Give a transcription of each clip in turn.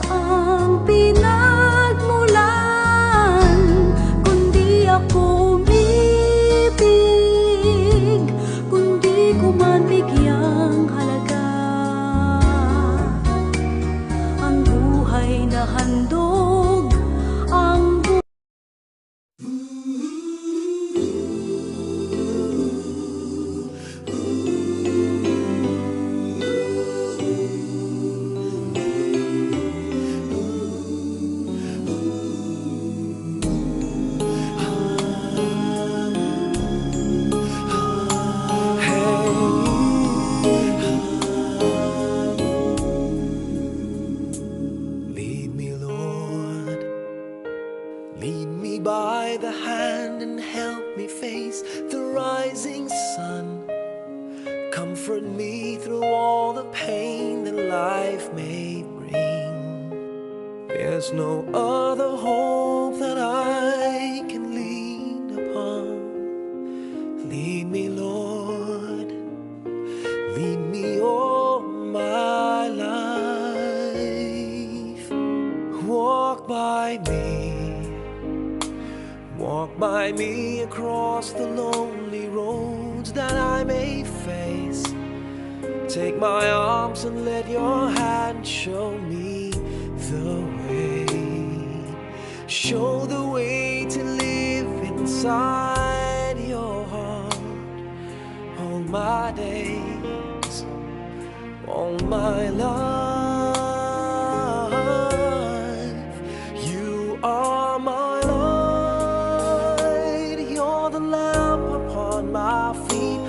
ang pinagmulan, kundi ako umibig, kundi ko man bigyang halaga ang buhay na handog, ang lead me by the hand and help me face the rising sun. Comfort me through all the pain that life may bring. There's no other hope that I can lean upon. Lead me, Lord, lead me all my life. Walk by me across the lonely roads that I may face. Take my arms and let your hand show me the way. Show the way to live inside your heart all my days, all my life. You are my light, you're the lamp upon my feet.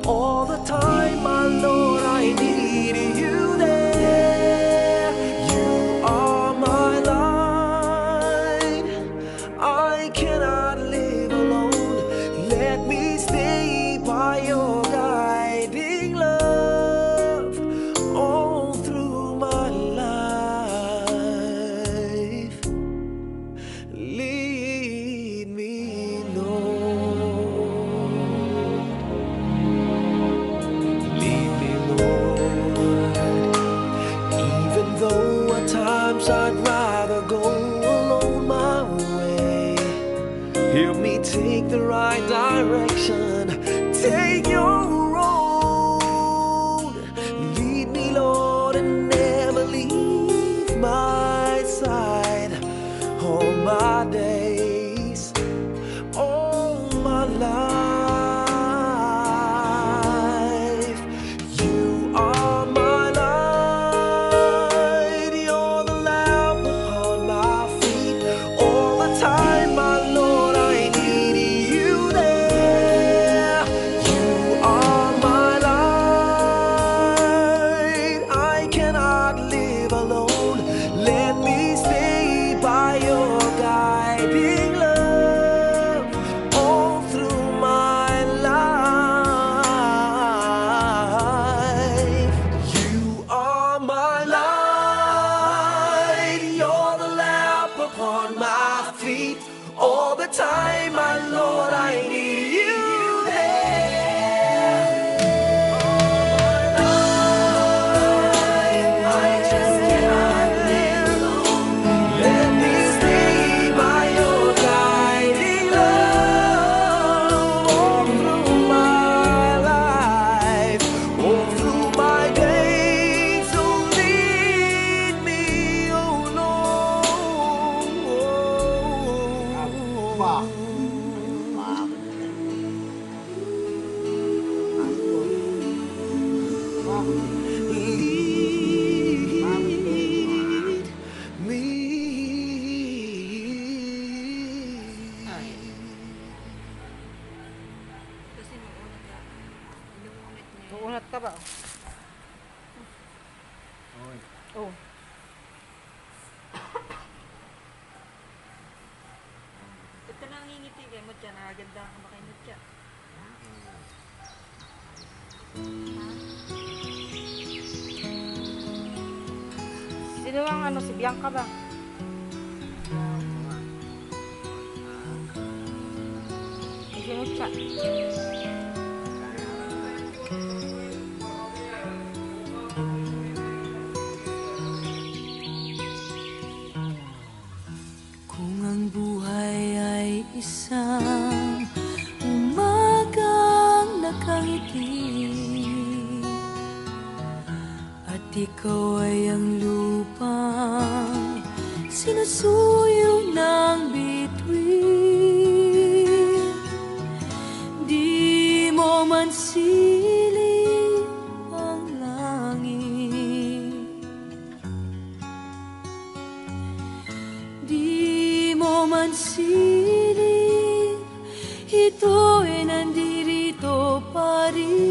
All the time, my Lord, I need you there. You are my light, I cannot live alone. Let me stay by your guiding love all through my life. Lead me, Lord. Lead me, Lord. Even though at times I'd rather go alone my way, help me take the right direction. Take your road. Lead me, Lord, and never leave my side. All my days, all my life. You are my light, you're the lamp upon my feet. All the time, my Lord, I need you there. You are my light, I cannot live alone. Let me stay by your guiding love all through my life. You are my light, you're the lamp upon my feet. All the time, my Lord, I need you there. I just cannot live alone. Let me stay by your guiding love all through my life, all through my days. So lead me, oh Lord. Lead me. Kasi maunat ka. Inuunit niya. Uunat ka ba? Oh. Ito na ang ngingiti kay mo dyan. Nagaganda ka makainot siya. Sino ang ano, si Bianca ba? Si Mucha. sinusuyo ng bituin. Di mo man siling ang langit, di mo man siling, ito'y nandirito pa rin.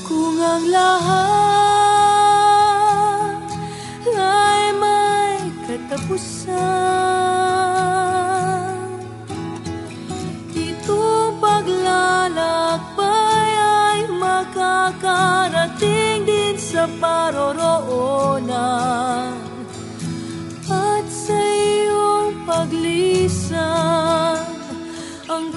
Kung ang lahat ay may katapusan, itong paglalakbay ay makakarating din sa paroroonan. At sa iyong paglisan, ang